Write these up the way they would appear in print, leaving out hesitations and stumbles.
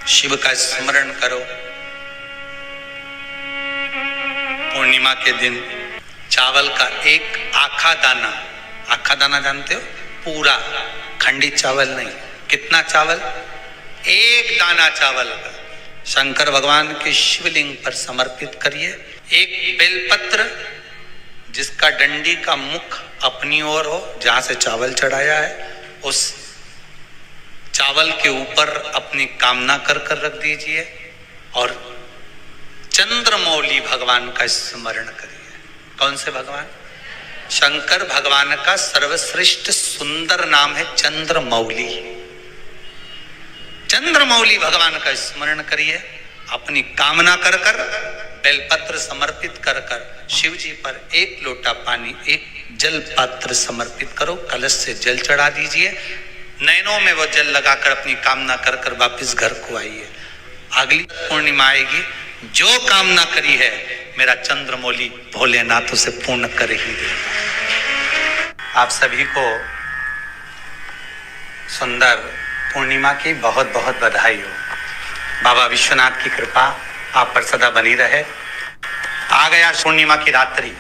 शिव का स्मरण करो। पूर्णिमा के दिन चावल का एक आखा दाना जानते हो, पूरा खंडित चावल नहीं, कितना चावल, एक दाना चावल का शंकर भगवान के शिवलिंग पर समर्पित करिए। एक बेलपत्र जिसका डंडी का मुख अपनी ओर हो, जहां से चावल चढ़ाया है, उस चावल के ऊपर अपनी कामना कर कर रख दीजिए और चंद्रमौली भगवान का स्मरण करिए। कौन से भगवान? शंकर भगवान का सर्वश्रेष्ठ सुंदर नाम है चंद्रमौली। चंद्रमौली भगवान का स्मरण करिए। अपनी कामना कर कर बेलपत्र समर्पित कर कर शिव जी पर एक लोटा पानी, एक जल पात्र समर्पित करो, कलश से जल चढ़ा दीजिए। नैनों में वो जल लगाकर अपनी कामना कर कर वापिस घर को आइए। अगली पूर्णिमा आएगी, जो कामना करी है मेरा चंद्रमौली भोलेनाथ उसे पूर्ण कर ही देगा। आप सभी को सुंदर पूर्णिमा की बहुत बहुत बधाई हो। बाबा विश्वनाथ की कृपा आप पर सदा बनी रहे। आ गया पूर्णिमा की रात्रि।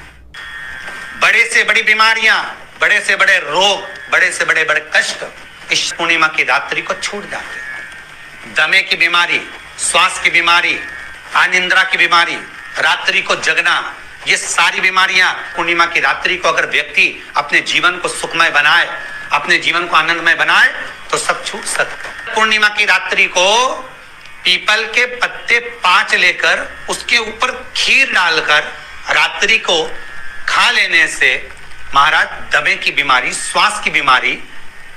बड़े से बड़ी बीमारियां, बड़े से बड़े रोग, बड़े से बड़े बड़े कष्ट इस पूर्णिमा की रात्रि को छूट जाते हैं। दमे की बीमारी, श्वास की बीमारी, अनिद्रा की बीमारी, रात्रि को जगना, ये सारी बीमारियां पूर्णिमा की रात्रि को अगर व्यक्ति अपने जीवन को सुखमय बनाए, अपने जीवन को आनंदमय बनाए तो सब छूट सकता है। पूर्णिमा की रात्रि को पीपल के पत्ते 5 लेकर उसके ऊपर खीर डालकर रात्रि को खा लेने से महाराज दमे की बीमारी, श्वास की बीमारी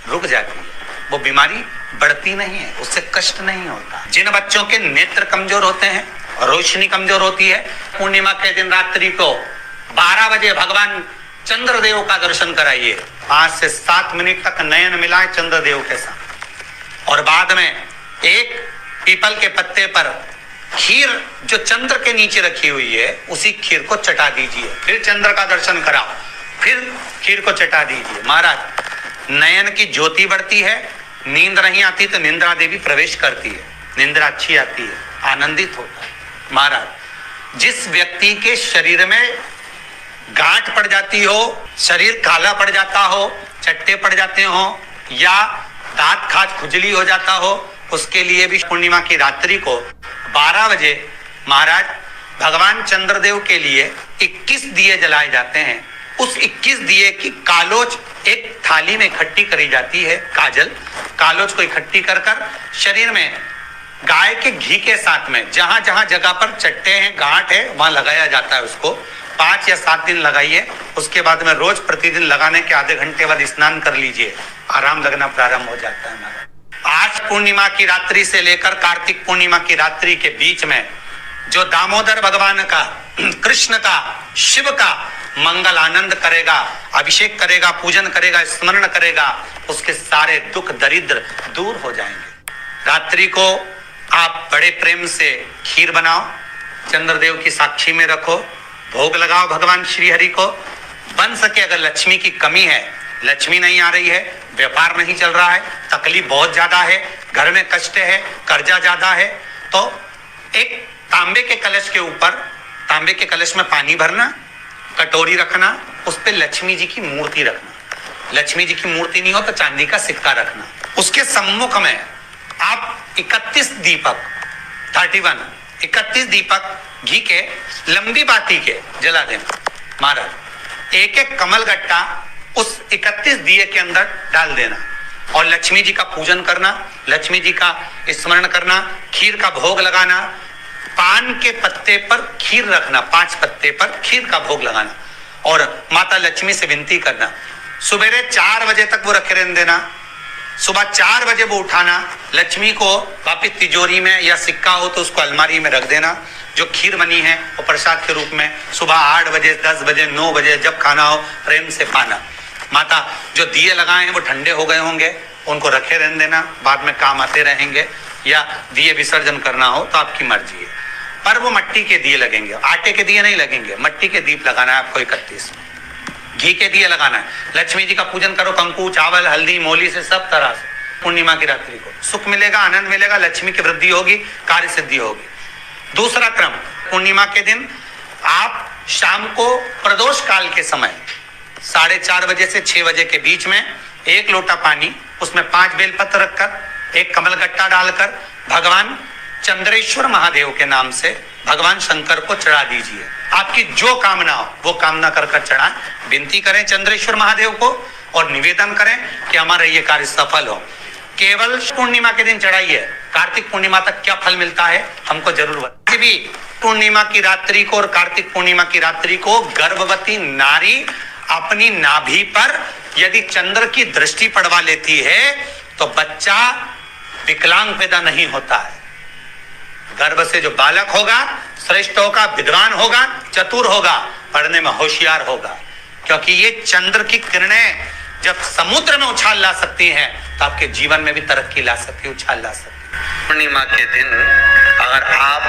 रुक जाती है। वो बीमारी बढ़ती नहीं है, उससे कष्ट नहीं होता। जिन बच्चों के नेत्र कमजोर होते हैं, रोशनी कमजोर होती है, पूर्णिमा के दिन रात्रि को 12 बजे भगवान चंद्रदेव का दर्शन कराइए। 5 से 7 मिनट तक नयन मिलाए चंद्रदेव के साथ और बाद में एक पीपल के पत्ते पर खीर जो चंद्र के नीचे रखी हुई है उसी खीर को चटा दीजिए। फिर चंद्र का दर्शन कराओ, फिर खीर को चटा दीजिए। महाराज नयन की ज्योति बढ़ती है, नींद नहीं आती तो निंद्रा देवी प्रवेश करती है, निंद्रा अच्छी आती है, आनंदित होता है। महाराज जिस व्यक्ति के शरीर में गांठ पड़ जाती हो, शरीर काला पड़ जाता हो, चट्टे पड़ जाते हो या दांत खाज खुजली हो जाता हो, उसके लिए भी पूर्णिमा की रात्रि को 12 बजे महाराज भगवान चंद्रदेव के लिए 21 दिए जलाए जाते हैं। उस 21 दिए की कालोच एक थाली में इकट्ठी करी जाती है, कालोच को इकट्ठी कर कर शरीर में गाय के घी के साथ में जहां जहां जगह पर चट्टे हैं, गांठ है, वहां लगाया जाता है। उसको 5 या 7 दिन लगाइए। उसके बाद में रोज प्रतिदिन लगाने के आधे घंटे बाद स्नान कर लीजिए, आराम लगना प्रारंभ हो जाता है। आज पूर्णिमा की रात्रि से लेकर कार्तिक पूर्णिमा की रात्रि के बीच में जो दामोदर भगवान का, कृष्ण का, शिव का मंगल आनंद करेगा, अभिषेक करेगा, पूजन करेगा, स्मरण करेगा, उसके सारे दुख दरिद्र दूर हो जाएंगे। रात्रि को आप बड़े प्रेम से खीर बनाओ, चंद्रदेव की साक्षी में रखो, भोग लगाओ भगवान श्री हरि को। बन सके अगर लक्ष्मी की कमी है, लक्ष्मी नहीं आ रही है, व्यापार नहीं चल रहा है, तकलीफ बहुत ज्यादा है, घर में कष्ट है, कर्जा ज्यादा है, तो एक तांबे के कलश के ऊपर, तांबे के कलश में पानी भरना, कटोरी रखना, उस पे लक्ष्मी जी की मूर्ति रखना। लक्ष्मी जी की मूर्ति नहीं हो तो चांदी का सिक्का रखना। उसके सम्मुख में आप 31 दीपक घी के लंबी बाती के जला देना। महाराज एक एक कमल गट्टा उस 31 दिए के अंदर डाल देना और लक्ष्मी जी का पूजन करना, लक्ष्मी जी का स्मरण करना, खीर का भोग लगाना, पान के पत्ते पर खीर रखना, 5 पत्ते पर खीर का भोग लगाना और माता लक्ष्मी से विनती करना। सुबेरे 4 बजे तक वो रखे रहने देना, सुबह 4 बजे वो उठाना, लक्ष्मी को वापिस तिजोरी में या सिक्का हो तो उसको अलमारी में रख देना। जो खीर बनी है वो प्रसाद के रूप में सुबह 8 बजे, 10 बजे, 9 बजे जब खाना हो प्रेम से पाना। माता जो दिए लगाए हैं वो ठंडे हो गए होंगे, उनको रखे रहने देना, बाद में काम आते रहेंगे, या दिए विसर्जन करना हो तो आपकी मर्जी है। पर वो मट्टी के दिए लगेंगे, आटे के दिए नहीं लगेंगे, मट्टी के दीप लगाना है आपको। 31 घी के दिए लगाना है। लक्ष्मी जी का पूजन करो, कंकु, चावल, हल्दी, मोली से सब तरह से पूर्णिमा की रात्रि को सुख मिलेगा, आनंद मिलेगा, लक्ष्मी की वृद्धि होगी, कार्य सिद्धि होगी। दूसरा क्रम, पूर्णिमा के दिन आप शाम को प्रदोष काल के समय 4:30 बजे से 6 बजे के बीच में 1 लोटा पानी, उसमें 5 बेलपत्र रखकर, 1 कमलगट्टा डालकर भगवान चंद्रेश्वर महादेव के नाम से भगवान शंकर को चढ़ा दीजिए। आपकी जो कामना हो वो कामना कर कर चढ़ाएं। विनती करें चंद्रेश्वर महादेव को और निवेदन करें कि हमारा ये कार्य सफल हो। केवल पूर्णिमा के दिन चढ़ाइए, कार्तिक पूर्णिमा तक क्या फल मिलता है हमको जरूर बताइए। भी पूर्णिमा की रात्रि को और कार्तिक पूर्णिमा की रात्रि को गर्भवती नारी अपनी नाभि पर यदि चंद्र की दृष्टि पड़वा लेती है तो बच्चा विकलांग पैदा नहीं होता है। गर्भ से जो बालक होगा श्रेष्ठ होगा, विद्वान होगा, चतुर होगा, पढ़ने में होशियार होगा, क्योंकि ये चंद्र की किरणें जब समुद्र में उछाल ला सकती हैं तो आपके जीवन में भी तरक्की ला सकती है, उछाल ला सकती है। पूर्णिमा के दिन अगर आप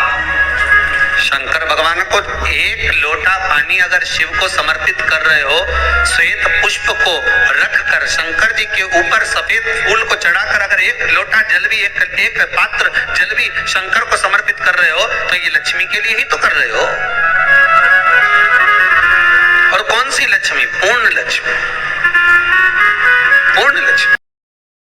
शंकर भगवान को 1 लोटा पानी अगर शिव को समर्पित कर रहे हो, श्वेत पुष्प को रखकर शंकर जी के ऊपर सफेद फूल को चढ़ाकर अगर 1 लोटा जल भी, एक पात्र जल भी शंकर को समर्पित कर रहे हो तो ये लक्ष्मी के लिए ही तो कर रहे हो। और कौन सी लक्ष्मी? पूर्ण लक्ष्मी, पूर्ण लक्ष्मी।